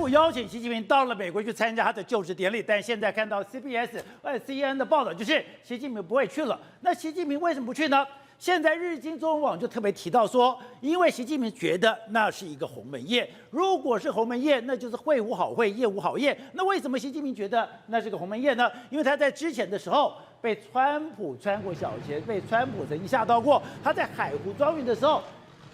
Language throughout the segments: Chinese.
普邀请习近平到了美国去参加他的就职典礼，但现在看到 CNN 的报道，就是习近平不会去了。那习近平为什么不去呢？现在日经中文网就特别提到说，因为习近平觉得那是一个鸿门宴，如果是鸿门宴，那就是会无好会，宴无好宴。那为什么习近平觉得那是个鸿门宴呢？因为他在之前的时候被川普穿过小鞋，被川普曾经吓到过。他在海湖庄园的时候，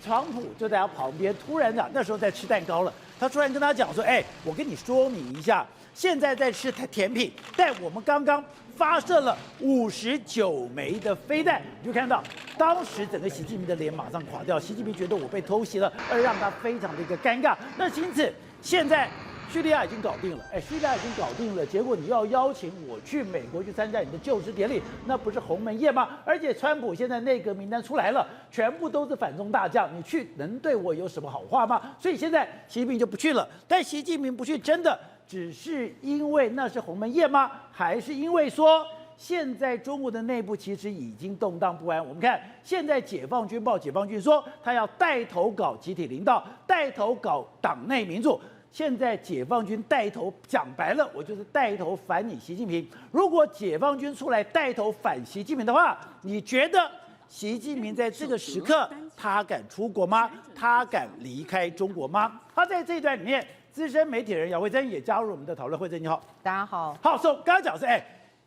川普就在他旁边，突然那时候在吃蛋糕了，他突然跟他讲说：“哎，我跟你说明一下，现在在吃甜品，但我们刚刚发射了59枚的飞弹。”你就看到当时整个习近平的脸马上垮掉，习近平觉得我被偷袭了，而让他非常的一个尴尬。那因此现在叙利亚已经搞定了，叙利亚已经搞定了，结果你要邀请我去美国去参加你的就职典礼，那不是鸿门宴吗？而且川普现在内阁名单出来了，全部都是反中大将，你去能对我有什么好话吗？所以现在习近平就不去了。但习近平不去，真的只是因为那是鸿门宴吗？还是因为说现在中国的内部其实已经动荡不安？我们看现在解放军报，解放军说他要带头搞集体领导，带头搞党内民主。现在解放军带头讲白了，我就是带头反你习近平。如果解放军出来带头反习近平的话，你觉得习近平在这个时刻他敢出国吗？他敢离开中国吗？他在这一段里面，资深媒体人姚慧珍也加入我们的讨论。慧珍你好。大家好。好，刚刚讲是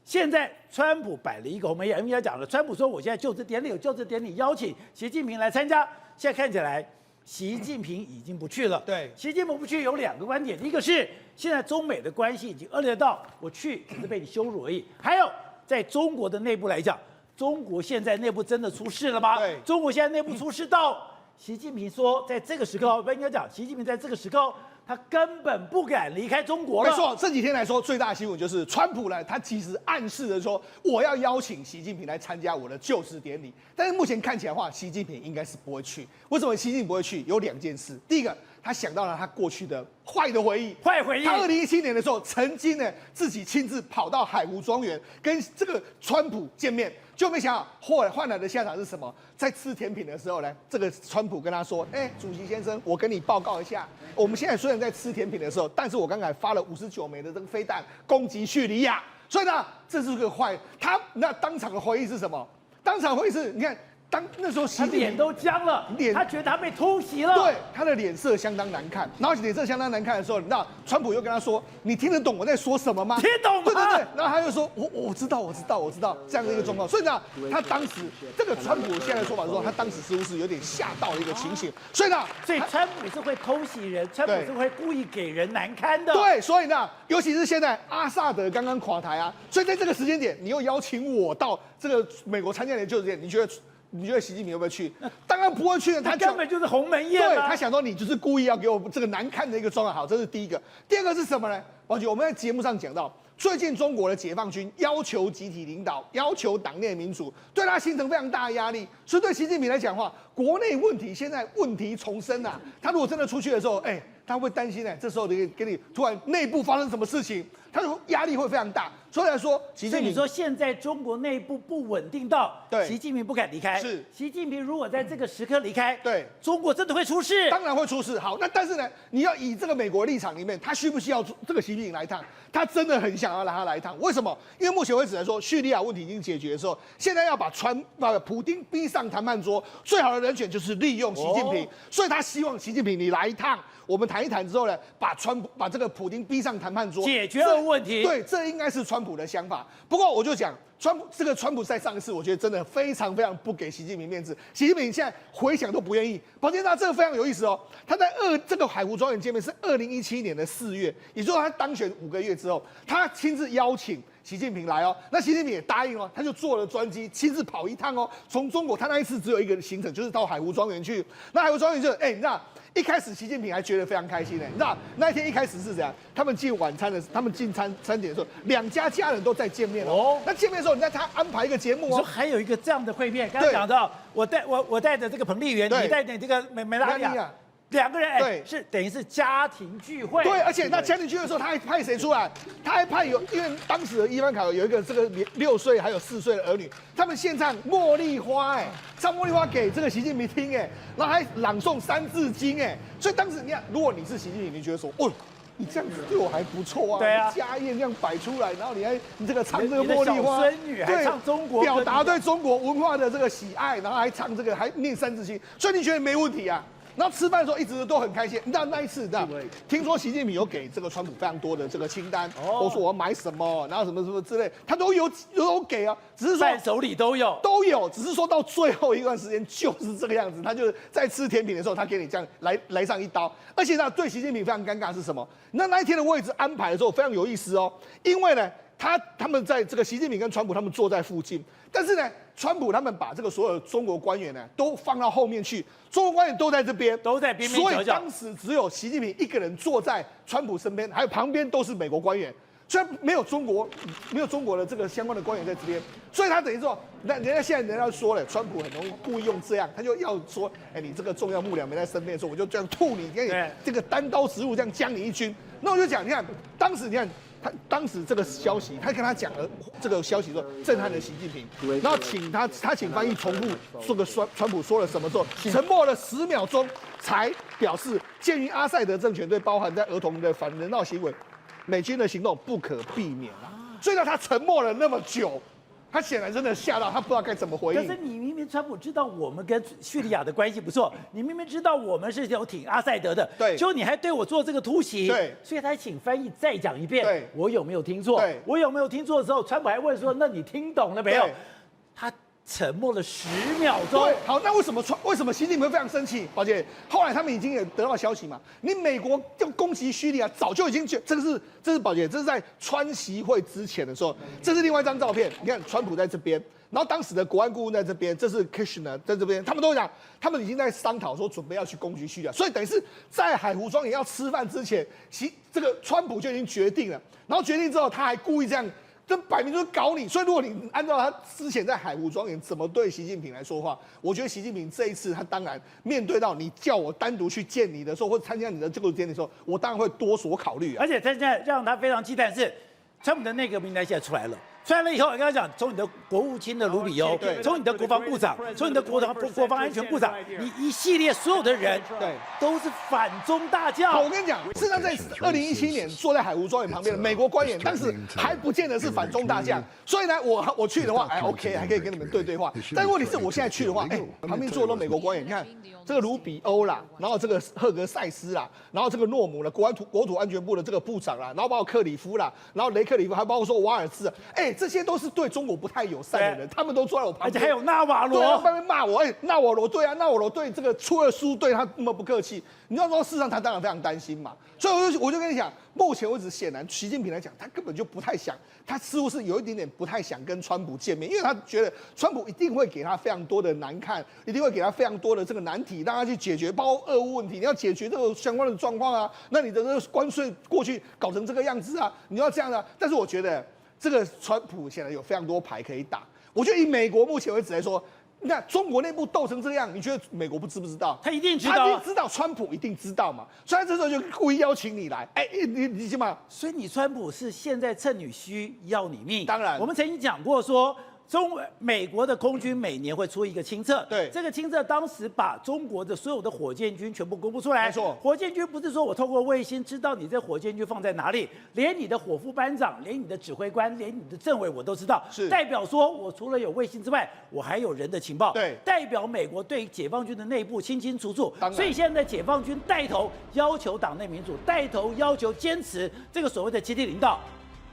现在川普摆了一个鸿门宴，应该讲了，川普说我现在就职典礼有就职典礼邀请习近平来参加，现在看起来习近平已经不去了。对，习近平不去有2个观点，一个是现在中美的关系已经恶劣到我去只是被你羞辱而已，还有在中国的内部来讲，中国现在内部真的出事了吗？对，中国现在内部出事到习近平说，在这个时刻，不应该讲，习近平在这个时刻，他根本不敢离开中国了。没错，这几天来说，最大的新闻就是川普呢，他其实暗示着说，我要邀请习近平来参加我的就职典礼。但是目前看起来的话，习近平应该是不会去。为什么习近平不会去？有2件事。第一个，他想到了他过去的坏的回忆。坏回忆。他2017年的时候，曾经呢自己亲自跑到海湖庄园跟这个川普见面。就没想到，后来换来的下场是什么？在吃甜品的时候呢，这个川普跟他说：“主席先生，我跟你报告一下，我们现在虽然在吃甜品的时候，但是我刚才发了59枚的这个飞弹攻击叙利亚，所以呢，这是个坏。他那当场的回忆是什么？当场回忆是，你看。”那时候习近平脸都僵了，他觉得他被突袭了，对，他的脸色相当难看。然后脸色相当难看的时候，你知道川普又跟他说：“你听得懂我在说什么吗？”听懂吗？对。然后他又说：“我知道这样的一个状况。”所以呢，他当时这个川普现在的说法是说，他当时似乎是有点吓到的一个情形。所以川普是会偷袭人，川普是会故意给人难堪的。对，所以呢，尤其是现在阿萨德刚刚垮台啊，所以在这个时间点，你又邀请我到这个美国参加你的就职典礼，你觉得习近平会不会去？当然不会去了，他根本就是鸿门宴。对，他想说你就是故意要给我这个难看的一个状况。好，这是第一个。第二个是什么呢？王局，我们在节目上讲到，最近中国的解放军要求集体领导，要求党内民主，对他形成非常大的压力。所以对习近平来讲的话，国内问题现在问题重生啊。他如果真的出去的时候，他会担心这时候给你突然内部发生什么事情，他的压力会非常大。所以来说，所以你说现在中国内部不稳定到习近平不敢离开，是习近平如果在这个时刻离开，对，中国真的会出事，当然会出事。好，那但是呢，你要以这个美国立场里面，他需不需要这个习近平来一趟？他真的很想要让他来一趟，为什么？因为目前为止来说，叙利亚问题已经解决的时候，现在要把普丁逼上谈判桌，最好的人选就是利用习近平，所以他希望习近平你来一趟，我们谈一谈之后呢，把这个普丁逼上谈判桌，解决了问题。对，这应该是川普的想法。不过我就讲，川普在上一次，我觉得真的非常非常不给习近平面子。习近平现在回想都不愿意。宝剑大这个非常有意思哦，他在这个海湖庄园见面是2017年的4月，也就是说他当选5个月之后，他亲自邀请习近平来哦，那习近平也答应哦，他就坐了专机亲自跑一趟哦，从中国他那一次只有一个行程，就是到海湖庄园去。那海湖庄园就你知道。一开始习近平还觉得非常开心呢，你知道那一天一开始是怎样？他们进餐点的时候，2家家人都在见面哦。那见面的时候，你看他安排一个节目哦。你说还有一个这样的会面，刚刚讲到我带着这个彭丽媛，你带着这个梅拉利亚。2个人对是等于是家庭聚会，对，而且那家庭聚会的时候，他还派谁出来？他还派因为当时的伊万卡有一个这个6岁还有4岁的儿女，他们献唱《茉莉花》唱《茉莉花》给这个习近平听然后还朗诵《三字经》所以当时你看，如果你是习近平，你觉得说，你这样子对我还不错啊，对啊，家宴这样摆出来，然后你这个唱这个你的茉莉花，小孙女还唱中国歌，表达对中国文化的这个喜爱，然后还唱这个，还念三字经，所以你觉得没问题啊？然后吃饭的时候一直都很开心。你知道那一次，听说习近平有给这个川普非常多的这个清单，都说我要买什么，然后什么什么之类，他都有给啊，只是说伴手礼都有，只是说到最后一段时间就是这个样子，他就是在吃甜品的时候，他给你这样来上一刀，而且呢，对习近平非常尴尬是什么？那一天的位置安排的时候非常有意思哦，因为呢，他们在这个习近平跟川普他们坐在附近，但是呢，川普他们把这个所有的中国官员呢都放到后面去，中国官员都在这边，都在边边角角，所以当时只有习近平一个人坐在川普身边，还有旁边都是美国官员。虽然没有中国的这个相关的官员在这边，所以他等于说，那人家说了，川普很容易故意用这样，他就要说，你这个重要幕僚没在身边的时候，我就这样吐你，给你这个单刀直入这样将你一军。那我就讲，你看当时他当时这个消息，他跟他讲了这个消息说震撼了习近平，然后请翻译重复这个川普说了什么之后，沉默了10秒钟，才表示鉴于阿塞德政权对包含在儿童的反人道行为，美军的行动不可避免啊。所以呢，他沉默了那么久。他显然真的吓到，他不知道该怎么回应。可是你明明川普知道我们跟叙利亚的关系不错，你明明知道我们是有挺阿塞德的，对，结果你还对我做这个突袭，对，所以他请翻译再讲一遍，对，我有没有听错？对，我有没有听错的时候，川普还问说：“那你听懂了没有？”他沉默了10秒钟。对，好，那为什么习近平会非常生气？宝姐，后来他们已经也得到消息嘛，你美国要攻击叙利亚，早就已经这是宝姐，这是在川习会之前的时候，这是另外一张照片，你看川普在这边。然后当时的国安顾问在这边，这是 Kushner 在这边，他们都讲，他们已经在商讨说准备要去攻击叙利亚，所以等于是在海湖庄园要吃饭之前，这个川普就已经决定了。然后决定之后，他还故意这样，这摆明就是搞你。所以如果你按照他之前在海湖庄园怎么对习近平来说话，我觉得习近平这一次他当然面对到你叫我单独去见你的时候，或者参加你的这个典礼的时候，我当然会多所考虑啊。而且现在让他非常忌惮是，川普的内阁名单现在出来了。出来了以后，我跟他讲，从你的国务卿的卢比欧，从你的国防部长，从你的国防安全部长，你一系列所有的人，对，都是反中大将。好，我跟你讲，事实上在2017年坐在海湖庄园旁边的美国官员，当时还不见得是反中大将，所以呢，我去的话，OK， 还可以跟你们对话。但是问题是我现在去的话，旁边坐的都美国官员，你看这个卢比欧啦，然后这个赫格塞斯啦，然后这个诺姆的国土安全部的这个部长啦，然后包括克里夫啦，然后雷克里夫，还包括说瓦尔兹，这些都是对中国不太友善的人，他们都坐在我旁边，而且还有纳瓦罗，对，外面骂我，纳瓦罗对啊，纳瓦罗对这个出了书对他那么不客气，你要说事实上他当然非常担心嘛，所以我就跟你讲，目前为止显然习近平来讲，他根本就不太想，他似乎是有一点点不太想跟川普见面，因为他觉得川普一定会给他非常多的难看，一定会给他非常多的这个难题，让他去解决，包括俄乌问题，你要解决这个相关的状况啊，那你的这个关税过去搞成这个样子啊，你要这样的，但是我觉得。这个川普显然有非常多牌可以打，我觉得以美国目前为止来说，你看中国内部斗成这样，你觉得美国不知不知道？他一定知道，他一定知道，川普一定知道嘛，所以他这时候就故意邀请你来，你起码，所以你川普是现在趁你虚要你命。当然，我们曾经讲过说。美国的空军每年会出一个清册，对，这个清册当时把中国的所有的火箭军全部公布出来。没错，火箭军不是说我透过卫星知道你这火箭军放在哪里，连你的伙夫班长，连你的指挥官，连你的政委我都知道。是代表说我除了有卫星之外，我还有人的情报。对，代表美国对解放军的内部清清楚楚。所以现在解放军带头要求党内民主，带头要求坚持这个所谓的集体领导。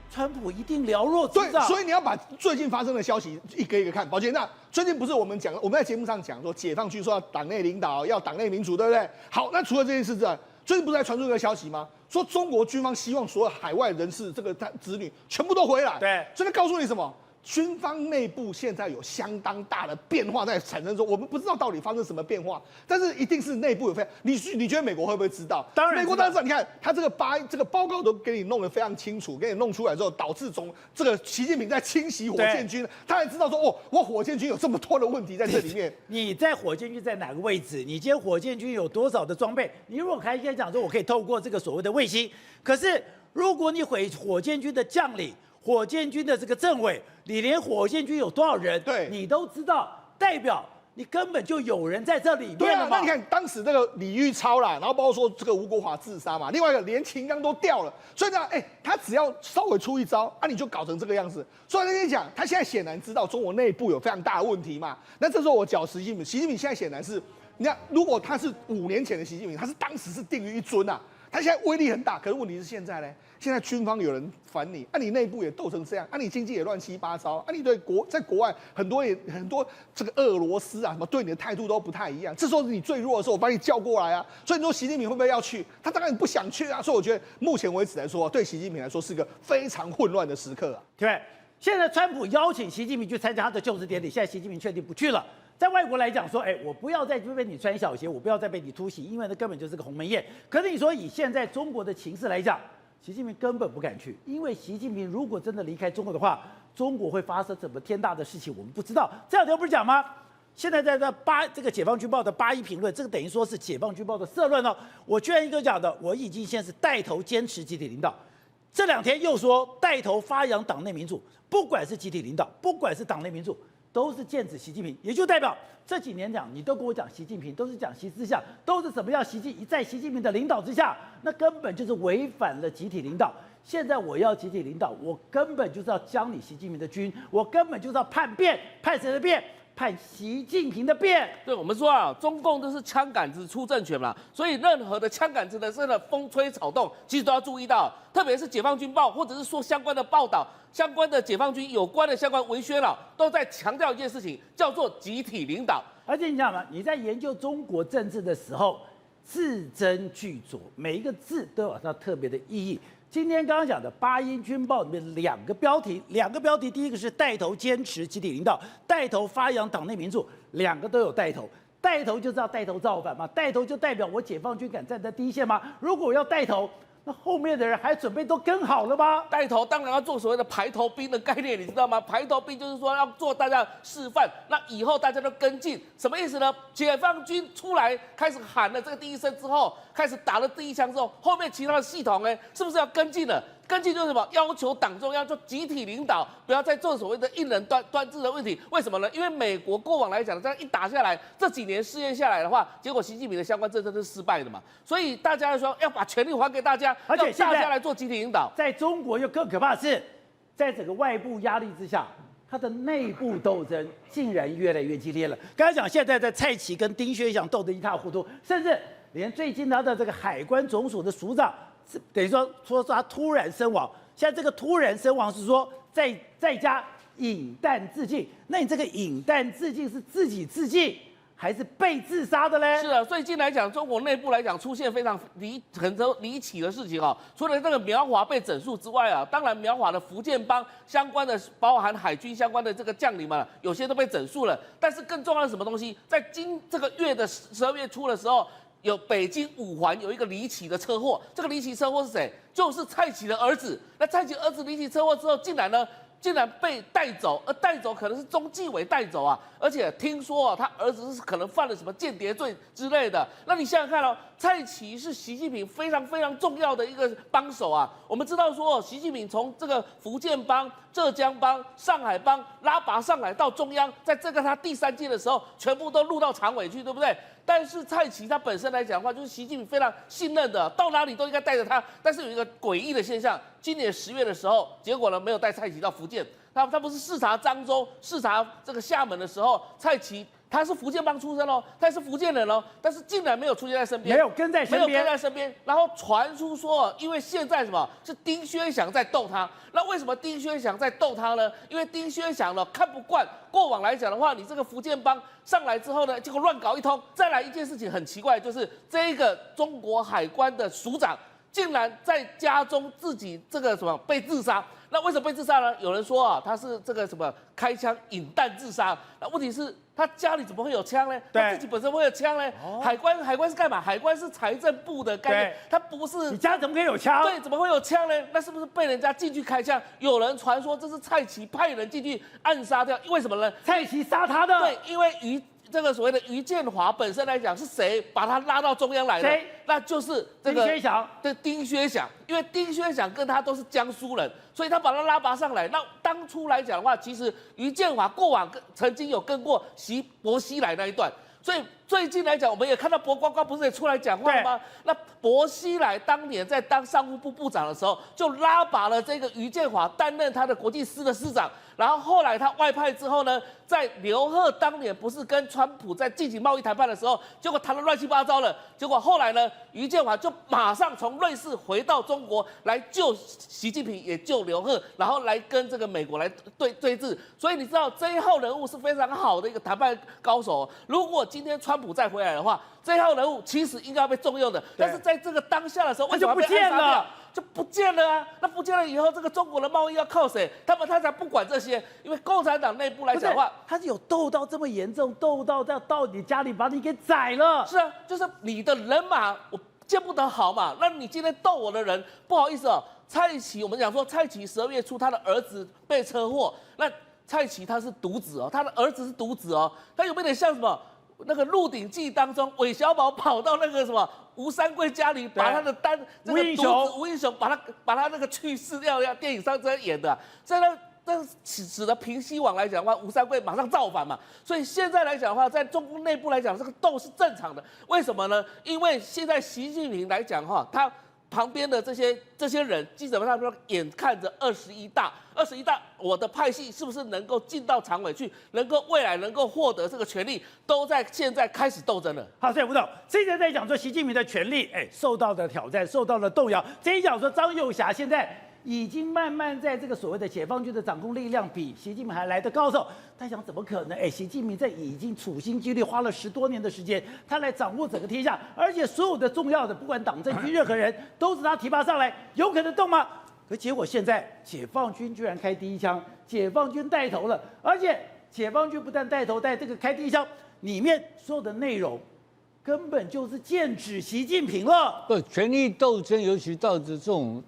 川普一定了若指掌，对，所以你要把最近发生的消息一个一个看。宝杰，那最近不是我们在节目上讲说，解放军说要党内领导，要党内民主，对不对？好，那除了这件事之外，最近不是在传出一个消息吗？说中国军方希望所有海外人士这个子女全部都回来。对，所以他告诉你什么？军方内部现在有相当大的变化在产生中，我们不知道到底发生什么变化，但是一定是内部有非常。你觉得美国会不会知道？当然，美国当然知道。你看他这个报告都给你弄得非常清楚，给你弄出来之后，导致这个习近平在清洗火箭军，他才知道说我火箭军有这么多的问题在这里面。你在火箭军在哪个位置？你今天火箭军有多少的装备？你如果开始讲说我可以透过这个所谓的卫星，可是如果你火箭军的将领。火箭军的这个政委，你连火箭军有多少人，对，你都知道，代表你根本就有人在这里对啊，面了嘛。那你看当时那个李玉超啦，然后包括说这个吴国华自杀嘛，另外一个连秦刚都掉了，所以呢，他只要稍微出一招啊，你就搞成这个样子。所以我跟你讲，他现在显然知道中国内部有非常大的问题嘛。那这时候我讲习近平，习近平现在显然是，你看，如果他是5年前的习近平，他是当时是定于一尊啊，他现在威力很大，可是问题是现在呢？现在军方有人烦你，你内部也斗成这样，你经济也乱七八糟，你对在国外很多这个俄罗斯啊什么对你的态度都不太一样。这时候你最弱的时候，我把你叫过来啊。所以你说习近平会不会要去？他当然不想去啊。所以我觉得目前为止来说，对习近平来说是个非常混乱的时刻啊。对，现在川普邀请习近平去参加他的就职典礼，现在习近平确定不去了。在外国来讲说，我不要再被你穿小鞋，我不要再被你突袭，因为那根本就是个鸿门宴。可是你说以现在中国的情势来讲，习近平根本不敢去，因为习近平如果真的离开中国的话，中国会发生什么天大的事情，我们不知道。这两天不是讲吗？现在在这个解放军报的8·1评论，这个等于说是解放军报的社论哦。我居然一个讲的，我已经现在是带头坚持集体领导。这两天又说带头发扬党内民主，不管是集体领导，不管是党内民主，都是剑指习近平，也就代表这几年讲，你都跟我讲习近平，都是讲习思想，都是什么要在习近平的领导之下，那根本就是违反了集体领导。现在我要集体领导，我根本就是要将你习近平的军，我根本就是要叛变，叛谁的变？叛习近平的变。对我们说啊，中共都是枪杆子出政权嘛，所以任何的枪杆子的真的风吹草动，其实都要注意到，特别是解放军报或者是说相关的报道，相关的解放军有关的相关文宣都在强调一件事情，叫做集体领导。而且你知道吗？你在研究中国政治的时候，字斟句酌，每一个字都有它特别的意义。今天刚刚讲的8英军报里面两个标题，第一个是带头坚持集体领导，带头发扬党内民主，两个都有带头。带头就知道带头造反嘛，带头就代表我解放军敢站在第一线吗？如果我要带头，那后面的人还准备都跟好了吗？带头当然要做所谓的排头兵的概念，你知道吗？排头兵就是说要做大家示范，那以后大家都跟进，什么意思呢？解放军出来开始喊了这个第一声之后，开始打了第一枪之后，后面其他的系统呢，是不是要跟进了？跟进就是什么？要求党中央做集体领导，不要再做所谓的一人专制的问题。为什么呢？因为美国过往来讲，这样一打下来，这几年试验下来的话，结果习近平的相关政策是失败的嘛。所以大家说要把权力还给大家，而且要大家来做集体领导。在中国又更可怕的是，在整个外部压力之下，它的内部斗争竟然越来越激烈了。刚才讲，现在在蔡奇跟丁薛祥斗得一塌糊涂，甚至连最近他的这个海关总署的署长，等于说他突然身亡。现在这个突然身亡是说在家饮弹自尽，那你这个饮弹自尽是自己自尽还是被自杀的嘞？是啊，最近来讲，中国内部来讲出现非常很多离奇的事情啊。除了这个苗华被整肃之外啊，当然苗华的福建帮相关的，包含海军相关的这个将领们，有些都被整肃了。但是更重要的是什么东西？在这个月的12月初的时候，有北京5环有一个离奇的车祸。这个离奇车祸是谁？就是蔡奇的儿子。那蔡奇儿子离奇车祸之后，竟然被带走，而带走可能是中纪委带走啊，而且听说他儿子是可能犯了什么间谍罪之类的。那你想想看蔡奇是习近平非常非常重要的一个帮手啊。我们知道说，习近平从这个福建帮、浙江帮、上海帮拉拔上来到中央，在这个他第3届的时候，全部都入到常委去，对不对？但是蔡奇他本身来讲的话，就是习近平非常信任的，到哪里都应该带着他。但是有一个诡异的现象，今年10月的时候，结果呢没有带蔡奇到福建，他不是视察漳州、视察这个厦门的时候，蔡奇他是福建帮出身他也是福建人但是竟然没有出现在身边，没有跟在身边，然后传出说，因为现在是丁薛祥在斗他。那为什么丁薛祥在斗他呢？因为丁薛祥看不惯，过往来讲的话，你这个福建帮上来之后呢，结果乱搞一通。再来一件事情很奇怪，就是这个中国海关的署长竟然在家中自己这个被自杀。那为什么被自杀呢？有人说他是这个开枪引弹自杀。那问题是他家里怎么会有枪呢？他自己本身会有枪呢？海关是干嘛？海关是财政部的概念，他不是。你家怎么可以有枪？对，怎么会有枪呢？那是不是被人家进去开枪？有人传说这是蔡奇派人进去暗杀掉，为什么呢？蔡奇杀他的。对，因为这个所谓的于建华本身来讲，是谁把他拉到中央来的？谁？那就是这个丁薛祥。对，丁薛祥，因为丁薛祥跟他都是江苏人，所以他把他拉拔上来。那当初来讲的话，其实于建华过往曾经有跟过薄熙来那一段。所以最近来讲，我们也看到薄瓜瓜不是也出来讲话吗？那薄熙来当年在当商务部部长的时候，就拉拔了这个于建华担任他的国际司的司长。然后后来他外派之后呢，在刘鹤当年不是跟川普在进行贸易谈判的时候，结果谈得乱七八糟了。结果后来呢，于建华就马上从瑞士回到中国来救习近平，也救刘鹤，然后来跟这个美国来对峙。所以你知道这一号人物是非常好的一个谈判高手。如果今天川普再回来的话，这一号人物其实应该要被重用的。但是在这个当下的时候，为什么被暗杀掉？就不见了啊！那不见了以后，这个中国的贸易要靠谁？他才不管这些，因为共产党内部来讲的话，他是有斗到这么严重，斗到你家里把你给宰了。是啊，就是你的人马我见不得好嘛。那你今天斗我的人，不好意思哦，蔡奇，我们讲说蔡奇12月初他的儿子被车祸，那蔡奇他是独子哦，他的儿子是独子哦，他有没有点像什么？那个《鹿鼎记》当中，韦小宝跑到那个什么吴三桂家里，把他的吴英雄把他那个去世掉，电影上这样演的、啊，在那使得平西王来讲的话，吴三桂马上造反嘛。所以现在来讲的话，在中共内部来讲，这个斗是正常的。为什么呢？因为现在习近平来讲的话，他旁边的这些人，基本上说眼看着21大，我的派系是不是能够进到常委去，未来能够获得这个权利，都在现在开始斗争了。好，所以吴总现在在讲说习近平的权力，受到了挑战，受到了动摇。这一讲说张又侠现在已经慢慢在这个所谓的解放军的掌控力量比习近平还来得高手。他想怎么可能？习近平在已经处心积虑花了10多年的时间，他来掌握整个天下，而且所有的重要的，不管党政军任何人，都是他提拔上来，有可能动吗？可结果现在解放军居然开第一枪，解放军带头了，而且解放军不但带头，这个开第一枪里面所有的内容，根本就是剑指习近平了。不，权力斗争，尤其到这种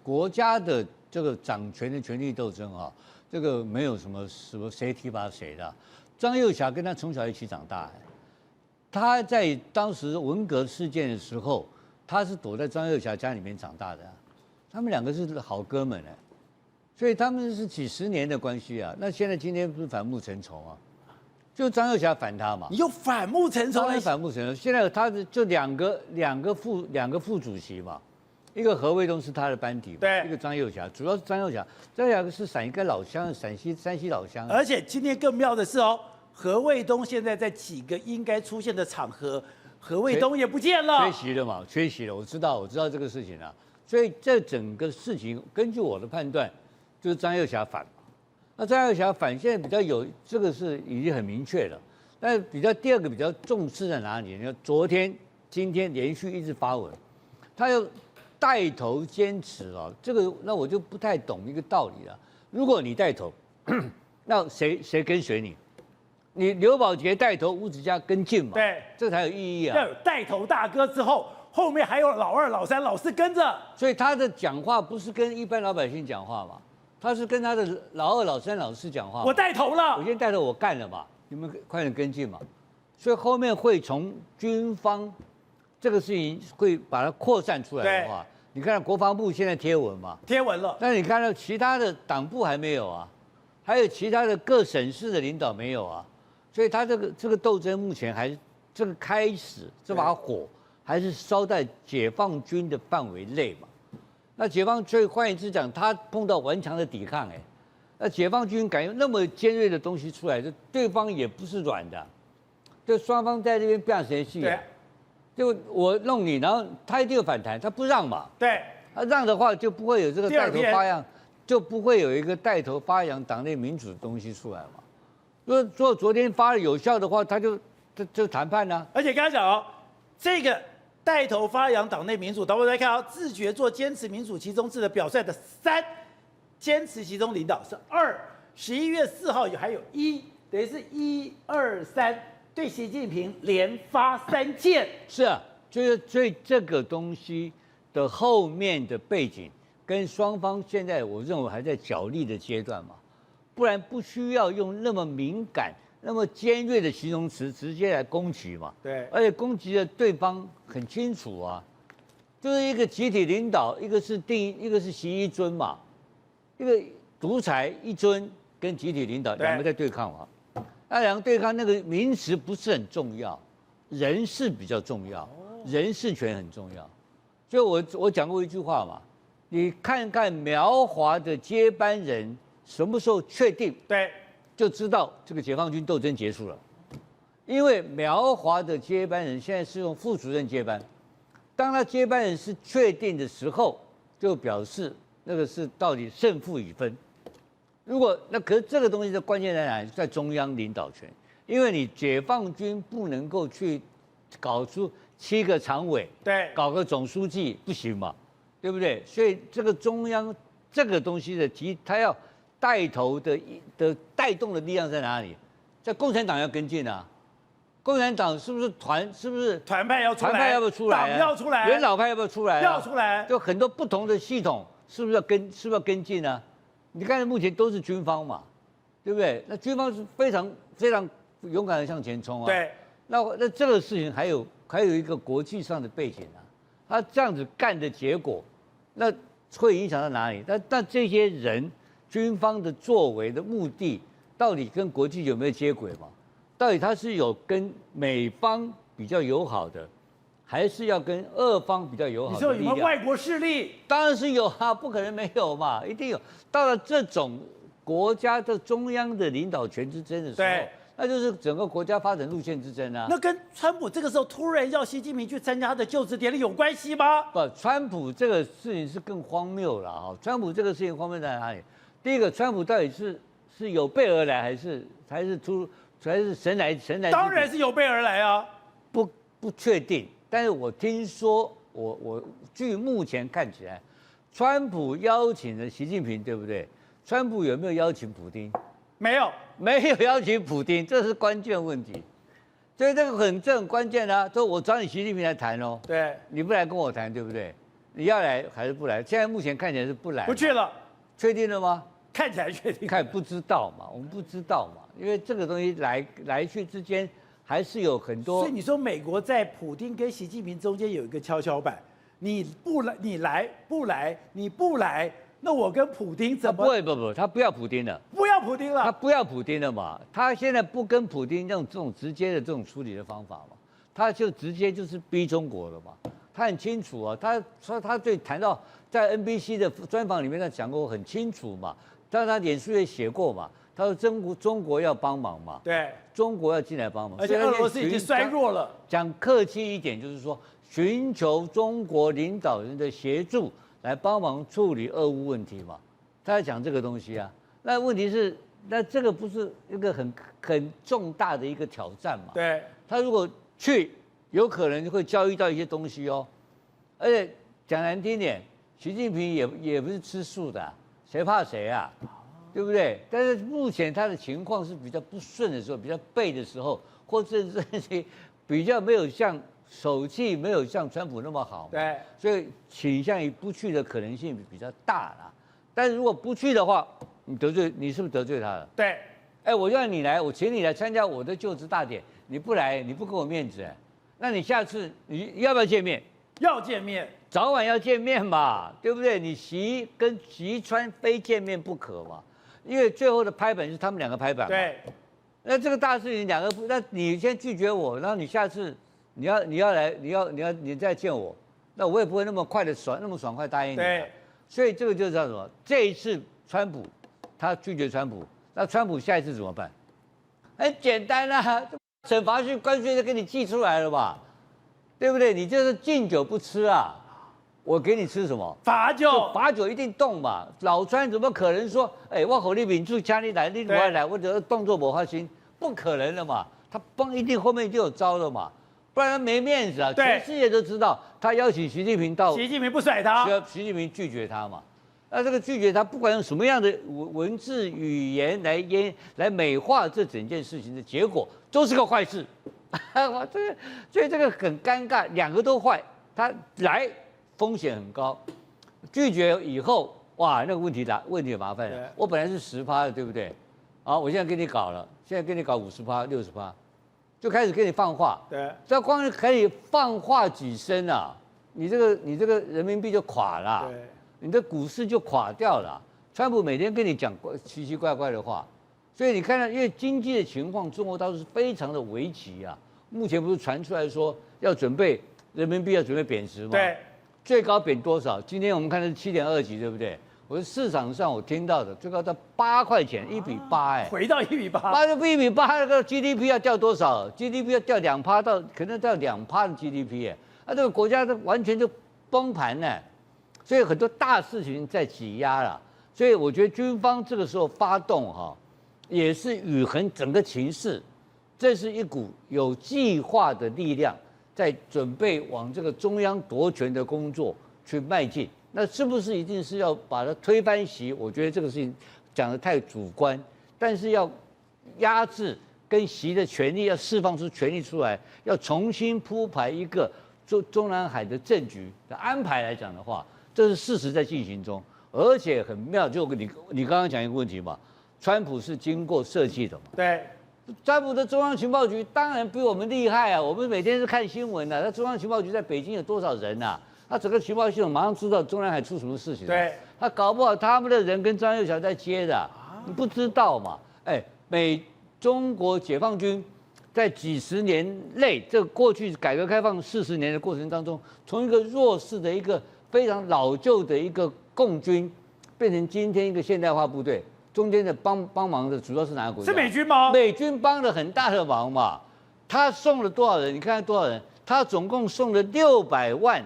国家的这个掌权的权力斗争啊，这个没有什么谁提拔谁的。张又侠跟他从小一起长大，他在当时文革事件的时候，他是躲在张又侠家里面长大的，他们两个是好哥们所以他们是几10年的关系啊。那现在今天不是反目成仇啊？就张又侠反他嘛，你又反目成仇了。反目成仇。现在他就两个副主席嘛，一个何卫东是他的班底嘛，对，一个张又侠，主要是张又侠。这两个是陕西老乡，山西老乡。而且今天更妙的是何卫东现在在几个应该出现的场合，何卫东也不见了，缺席了。我知道这个事情啊。所以这整个事情，根据我的判断，就是张又侠反。那张又侠反现在比较有这个是已经很明确了，但第二个比较重视在哪里？你看昨天、今天连续一直发文，他又带头坚持这个那我就不太懂一个道理了。如果你带头，那谁跟随你？你刘宝杰带头，吴子嘉跟进嘛？对，这才有意义啊。要有带头大哥之后，后面还有老二、老三、老四跟着，所以他的讲话不是跟一般老百姓讲话嘛？他是跟他的老二、老三、老四讲话。我带头了，我先带头，我干了嘛，你们快点跟进嘛。所以后面会从军方这个事情会把它扩散出来的话，你看国防部现在贴文嘛，贴文了。但是你看到其他的党部还没有啊，还有其他的各省市的领导没有啊，所以他这个斗争目前还是这个开始这把火还是烧在解放军的范围内嘛。那解放军换言之讲，他碰到顽强的抵抗，那解放军敢用那么尖锐的东西出来，这对方也不是软的，就双方在这边变谁戏啊？就我弄你，然后他一定有反弹，他不让嘛。对，他让的话就不会有这个带头发扬，就不会有一个带头发扬党内民主的东西出来嘛。如果昨天发了有效的话，他就谈判啊。而且刚才讲这个带头发扬党内民主，等会再看自觉做坚持民主其中制的表率的3，坚持其中领导是2。11月4号还有1，等于是1、2、3，对习近平连发3箭。是啊，所以这个东西的后面的背景跟双方现在我认为还在角力的阶段嘛，不然不需要用那么敏感、那么尖锐的形容词直接来攻击嘛。对，而且攻击的对方很清楚啊，就是一个集体领导，一个是习一尊嘛，一个独裁一尊跟集体领导两个在对抗嘛。那两个对抗那个名词不是很重要，人事比较重要，人事权很重要。所以我讲过一句话嘛，你看看苗华的接班人什么时候确定，对，就知道这个解放军斗争结束了。因为苗华的接班人现在是用副主任接班，当他接班人是确定的时候，就表示那个是到底胜负已分。如果可是这个东西的关键在哪里？在中央领导权，因为你解放军不能够去搞出7个常委，对，搞个总书记不行嘛，对不对？所以这个中央这个东西的他要带头的带动的力量在哪里？在共产党要跟进啊。共产党是不是团派要出来？团派要不要出来？党要出来？元老派要不要出来？要出来。就很多不同的系统，是不是要跟进呢？你看目前都是军方嘛，对不对？那军方是非常非常勇敢的向前冲啊。对。那这个事情还有一个国际上的背景啊，他这样子干的结果，那会影响到哪里？那这些人军方的作为的目的，到底跟国际有没有接轨嘛？到底他是有跟美方比较友好的，还是要跟俄方比较友好的力量？你说有没有外国势力？当然是有啊，不可能没有嘛，一定有。到了这种国家的中央的领导权之争的时候，那就是整个国家发展路线之争啊。那跟川普这个时候突然要习近平去参加他的就职典礼有关系吗？不，川普这个事情是更荒谬了啊！川普这个事情荒谬在哪里？第一个，川普到底是有备而来，还是神来？当然是有备而来啊！不确定，但是我听说，我据目前看起来，川普邀请了习近平，对不对？川普有没有邀请普丁？没有邀请普丁，这是关键问题。所以这很关键啊！说我找你习近平来谈哦，对，你不来跟我谈，对不对？你要来还是不来？现在目前看起来是不来，不去了，确定了吗？看起来确定，不知道嘛，我们不知道嘛，因为这个东西来去之间还是有很多。所以你说美国在普丁跟习近平中间有一个跷跷板，你不来，你不来，那我跟普丁怎么？不，他不要普丁了，不要普丁了，他不要普丁了嘛，他现在不跟普丁用这种直接的这种处理的方法嘛，他就直接就是逼中国了嘛，他很清楚啊，他说他对谈到在 NBC 的专访里面他讲过很清楚嘛。但他脸书也写过嘛，他说中国要帮忙嘛，对，中国要进来帮忙，而且俄罗斯已经衰弱了。讲客气一点，就是说寻求中国领导人的协助来帮忙处理俄乌问题嘛，他在讲这个东西啊。那问题是，那这个不是一个很重大的一个挑战嘛？对，他如果去，有可能会交易到一些东西哦，而且讲难听点，习近平也不是吃素的。谁怕谁啊，对不对？但是目前他的情况是比较不顺的时候，比较背的时候，或者是比较没有像手气没有像川普那么好，对，所以倾向于不去的可能性比较大啦。但是如果不去的话，你是不是得罪他了？对，哎，我让你来，我请你来参加我的就职大典，你不来，你不给我面子，哎，那你下次你要不要见面？要见面。早晚要见面嘛，对不对？你习跟习川非见面不可嘛，因为最后的拍板是他们两个拍板嘛。对，那这个大事情两个，那你先拒绝我，然后你下次你要来，你再见我，那我也不会那么爽快答应你。对，所以这个就是叫什么？这一次川普他拒绝川普，那川普下一次怎么办？很简单啊，惩罚性关税就给你寄出来了吧，对不对？你就是敬酒不吃啊。我给你吃什么？罚酒一定动嘛。老川怎么可能说，哎，我火力秉住家里来，你不来，我只动作不花心，不可能的嘛。他一定后面就有招了嘛，不然他没面子啊。全世界都知道他邀请习近平到，习近平不甩他，习近平拒绝他嘛。那这个拒绝他，不管用什么样的文字语言来美化这整件事情的结果，都是个坏事。所以这个很尴尬，两个都坏。他来。风险很高，拒绝以后，哇，那个问题麻烦了。我本来是10%的，对不对？好，我现在给你搞了，现在给你搞50%、60%，就开始给你放话。对，这光可以放话几声啊，你这个人民币就垮了，对，你的股市就垮掉了。川普每天跟你讲奇奇怪怪的话，所以你看到，因为经济的情况，中国大陆是非常的危急啊。目前不是传出来说要准备人民币要准备贬值吗？对，最高贬多少？今天我们看的是7.2几，对不对？我是市场上我听到的最高到8块钱，1比8，哎，回到1比8， 8就1比8，那个 GDP 要掉多少 ？GDP 要掉2%到可能掉2%的 GDP， 哎，那这个国家完全就崩盘了，所以很多大事情在挤压了。所以我觉得军方这个时候发动哈，也是宇衡整个情势，这是一股有计划的力量，在准备往这个中央夺权的工作去迈进。那是不是一定是要把它推翻习？我觉得这个事情讲得太主观，但是要压制跟习的权力，要释放出权力出来，要重新铺排一个中南海的政局的安排来讲的话，这是事实在进行中。而且很妙，就你刚刚讲一个问题嘛，川普是经过设计的嘛？对，川普的中央情报局当然比我们厉害啊，我们每天是看新闻的。那中央情报局在北京有多少人啊？他整个情报系统马上知道中南海出什么事情。对，他搞不好他们的人跟张又侠在接的，你不知道嘛？哎，中国解放军在几十年内，这过去改革开放40年的过程当中，从一个弱势的一个非常老旧的一个共军，变成今天一个现代化部队，中间的帮忙的主要是哪个国家？是美军吗？美军帮了很大的忙嘛。他送了多少人？你看看多少人？他总共送了600万，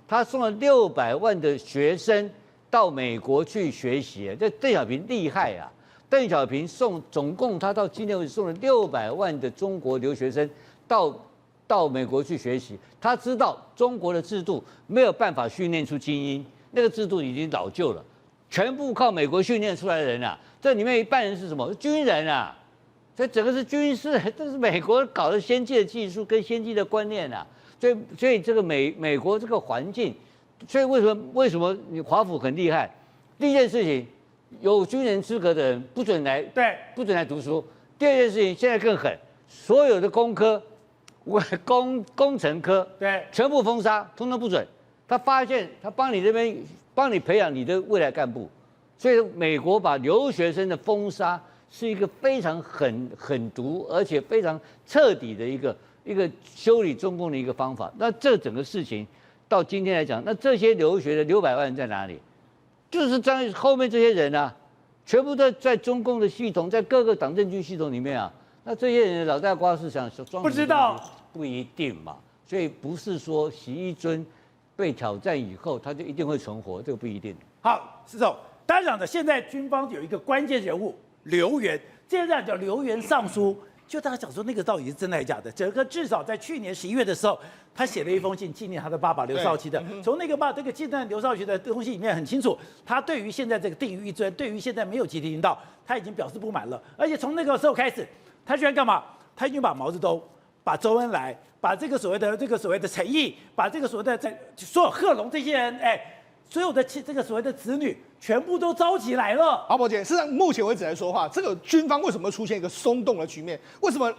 他送了600万的学生到美国去学习。这邓小平厉害啊！邓小平总共他到今天为止送了600万的中国留学生到美国去学习。他知道中国的制度没有办法训练出精英，那个制度已经老旧了，全部靠美国训练出来的人啊。这里面一半人是什么？军人啊。所以整个是军事，这是美国搞的先进的技术跟先进的观念啊。所以这个美国这个环境，所以为什么你华府很厉害？第一件事情，有军人资格的人不准来读书。第二件事情，现在更狠，所有的工科、工程科，对，全部封杀，通通不准。他发现他帮你培养你的未来干部，所以美国把留学生的封杀是一个非常狠毒而且非常彻底的一个修理中共的一个方法。那这整个事情到今天来讲，那这些留学的600万人在哪里？就是在后面这些人啊，全部都在中共的系统，在各个党政军系统里面啊。那这些人老大瓜是想装，不知道，不一定嘛。所以不是说习一尊被挑战以后他就一定会存活，这个不一定。好，施总，当然的，现在军方有一个关键人物刘源，现在叫刘源上书。就大家讲说那个到底是真的还是假的？整个至少在去年11月的时候，他写了一封信纪念他的爸爸刘少奇的。从那个这个纪念刘少奇的东西里面很清楚，他对于现在这个定于一尊，对于现在没有集体领导，他已经表示不满了。而且从那个时候开始，他居然干嘛？他已经把毛泽东、把周恩来、把这个所谓的陈毅、把这个所谓的所有贺龙这些人，所有的这个所谓的子女，全部都召集来了。好，宝姐，事实上目前为止来说的话，这个军方为什么会出现一个松动的局面？为什么？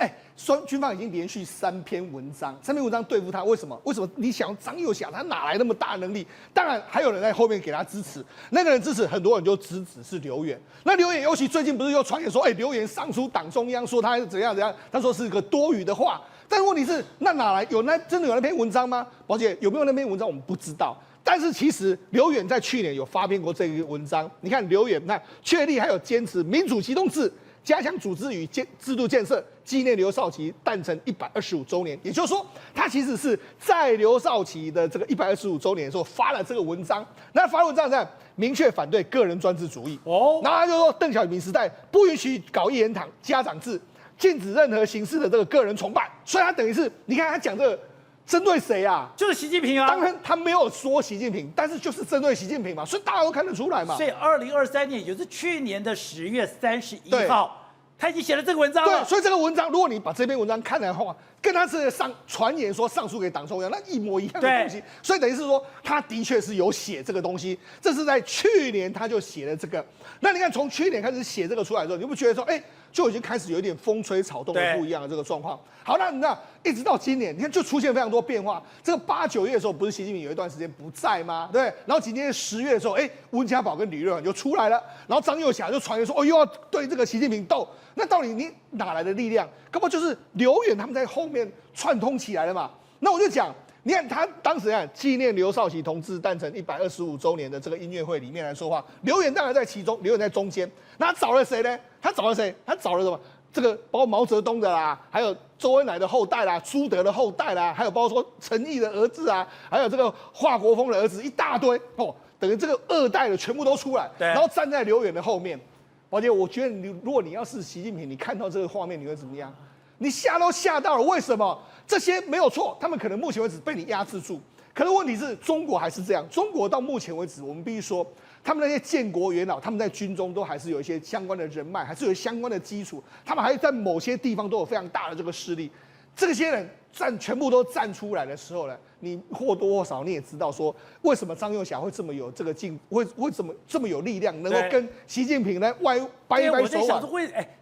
军方已经连续3篇文章对付他，为什么？你想张又侠他哪来那么大能力？当然还有人在后面给他支持，那个人支持很多人就支持是刘源。那刘源尤其最近不是又传言说，刘源上书党中央说他怎样，他说是个多余的话。但问题是，那哪来真的有那篇文章吗？宝姐有没有那篇文章我们不知道。但是其实刘远在去年有发表过这个文章，你看刘远，确立还有坚持民主机动制，加强组织与制度建设，纪念刘少奇诞辰125周年。也就是说，他其实是在刘少奇的这个125周年的时候发了这个文章。那发文章在明确反对个人专制主义然后他就说邓小平时代不允许搞一言堂、家长制，禁止任何形式的这个个人崇拜。所以他等于是，你看他讲这个。针对谁啊？就是习近平啊！当然他没有说习近平，但是就是针对习近平嘛，所以大家都看得出来嘛。所以2023年，也就是去年的10月31号，他已经写了这个文章了。对，所以这个文章，如果你把这篇文章看来的话，跟他这个传言说上诉给党中央，那一模一样的东西。所以等于是说，他的确是有写这个东西。这是在去年他就写了这个。那你看，从去年开始写这个出来的时候，你不觉得说，就已经开始有一点风吹草动的不一样的这个状况。好，那你看，一直到今年，你看就出现非常多变化。这个8、9月的时候，不是习近平有一段时间不在吗？对。然后紧接着10月的时候，温家宝跟李瑞环就出来了，然后张又侠就传言说，又要对这个习近平斗。那到底你哪来的力量？根本就是刘远他们在后面串通起来了嘛。那我就讲，你看他当时纪念刘少奇同志诞辰125周年的这个音乐会里面来说话，刘远当然在其中，刘远在中间。那他找了谁呢？他找了谁？他找了什么？这个包括毛泽东的啦，还有周恩来的后代啦，朱德的后代啦，还有包括说陈毅的儿子啊，还有这个华国锋的儿子一大堆哦，等于这个2代的全部都出来，然后站在刘远的后面。宝姐，我觉得如果你要是习近平，你看到这个画面，你会怎么样？你吓都吓到了。为什么？这些没有错，他们可能目前为止被你压制住。可是问题是中国还是这样。中国到目前为止，我们必须说，他们那些建国元老，他们在军中都还是有一些相关的人脉，还是有相关的基础。他们还在某些地方都有非常大的这个势力。这些人全部都站出来的时候呢，你或多或少你也知道说，为什么张又侠会这么有这个会这么有力量，能够跟习近平呢掰一掰手腕。我在想说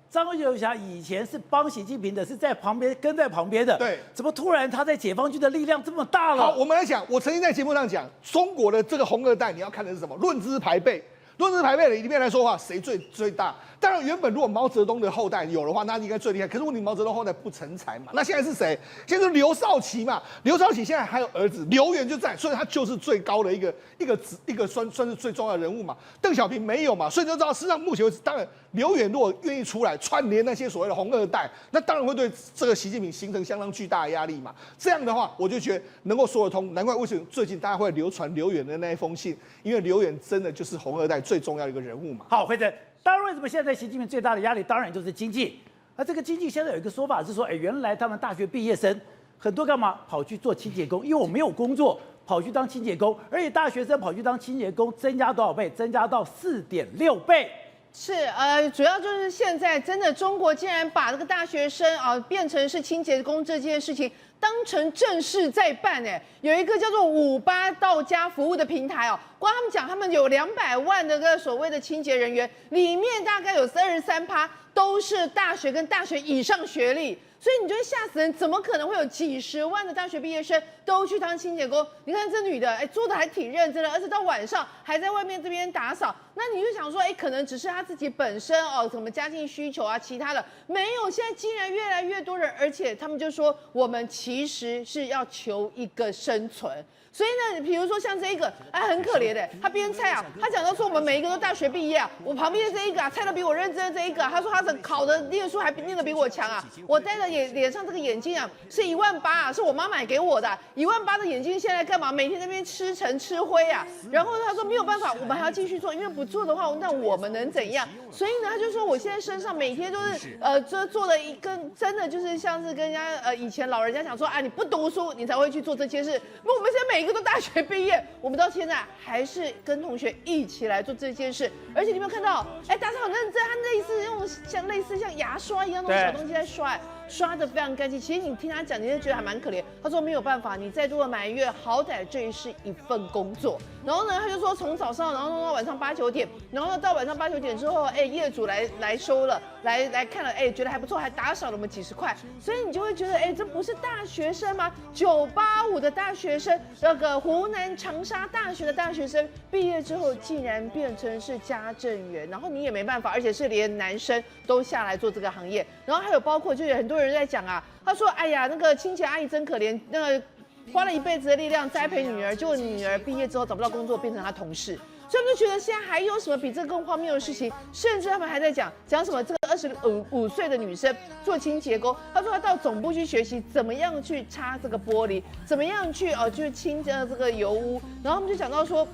张又侠以前是帮习近平的，是在旁边跟在旁边的，对，怎么突然他在解放军的力量这么大了？好，我们来讲，我曾经在节目上讲，中国的这个红2代，你要看的是什么？论资排辈。论资排辈里面来说的话，谁最大？当然，原本如果毛泽东的后代有的话，那应该最厉害。可是问题，毛泽东后代不成才嘛。那现在是谁？现在是刘少奇嘛。刘少奇现在还有儿子刘源就在，所以他就是最高的一个算是最重要的人物嘛。邓小平没有嘛，所以就知道，事实上目前为止，当然刘源如果愿意出来串联那些所谓的红2代，那当然会对这个习近平形成相当巨大的压力嘛。这样的话，我就觉得能够说得通。难怪为什么最近大家会流传刘源的那一封信，因为刘源真的就是红2代最重要的一个人物嘛。好，辉正，当然为什么现在习近平最大的压力，当然就是经济。那这个经济现在有一个说法是说，原来他们大学毕业生很多干嘛跑去做清洁工，因为我没有工作，跑去当清洁工，而且大学生跑去当清洁工，增加多少倍？增加到4.6倍。是主要就是现在真的中国竟然把这个大学生变成是清洁工这件事情当成正事在办有一个叫做58到家服务的平台光他们讲他们有200万的个所谓的清洁人员，里面大概有23%都是大学跟大学以上学历。所以你就会吓死人，怎么可能会有几10万的大学毕业生都去当清洁工？你看这女的，做的还挺认真的，而且到晚上还在外面这边打扫。那你就想说，可能只是她自己本身什么家境需求啊，其他的没有。现在竟然越来越多人，而且他们就说，我们其实是要求一个生存。所以呢，比如说像这一个，很可怜的，他编菜他讲到说我们每一个都大学毕业我旁边的这一个菜都比我认真的这一个，他说他考的念书还念得比我强我戴的脸上这个眼镜是18000是我妈买给我的，18000的眼镜现在干嘛？每天在那边吃尘吃灰然后他说没有办法，我们还要继续做，因为不做的话，那我们能怎样？所以呢，他就说我现在身上每天都是做的一根，真的就是像是跟人家以前老人家讲说你不读书你才会去做这些事，那我们现在每一个都大学毕业，我们到现在还是跟同学一起来做这件事，而且你有没有看到？大家很认真，他类似像牙刷一样那种小东西在刷得非常干净。其实你听他讲，你就觉得还蛮可怜。他说没有办法，你再多的埋怨，好歹这是一份工作。然后呢，他就说从早上然后弄到晚上8、9点，然后到晚上8、9点之后，业主来收了，来看了，觉得还不错，还打赏了我们几10块。所以你就会觉得，这不是大学生吗？985的大学生，那个湖南长沙大学的大学生毕业之后，竟然变成是家政员，然后你也没办法，而且是连男生都下来做这个行业。然后还有包括就是很多人在讲他说哎呀那个清洁阿姨真可怜，那个花了一辈子的力量栽培女儿，结果女儿毕业之后找不到工作，变成她同事。所以我们就觉得现在还有什么比这更荒谬的事情？甚至他们还在讲什么这个25岁的女生做清洁工，她说她到总部去学习怎么样去擦这个玻璃，怎么样去就是清这个油污，然后他们就讲到说。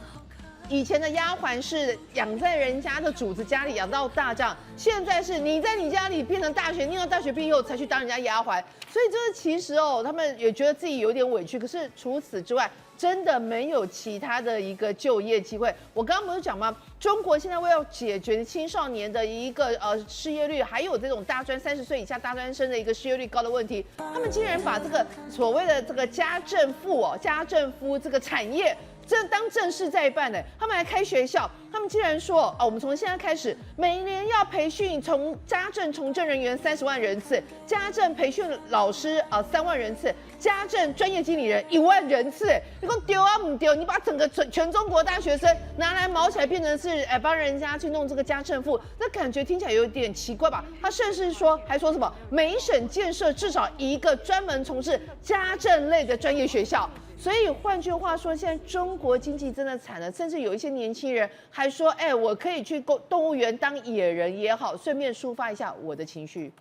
以前的丫鬟是养在人家的主子家里养到大丈，现在是你在你家里变成大学，念到大学毕业后才去当人家丫鬟，所以这其实他们也觉得自己有点委屈。可是除此之外，真的没有其他的一个就业机会。我刚刚不是讲吗？中国现在为了解决青少年的一个失业率，还有这种30岁以下大专生的一个失业率高的问题，他们竟然把这个所谓的这个家政夫这个产业。这当正事在办呢，他们来开学校，他们竟然说我们从现在开始，每年要培训从家政从政人员30万人次，家政培训老师3万人次，家政专业经理人1万人次。你说丢啊不丢？你把整个全中国大学生拿来毛起来，变成是帮人家去弄这个家政妇，那感觉听起来有点奇怪吧？他甚至还说什么每省建设至少一个专门从事家政类的专业学校。所以换句话说，现在中国经济真的惨了，甚至有一些年轻人还说，我可以去动物园当野人也好，顺便抒发一下我的情绪。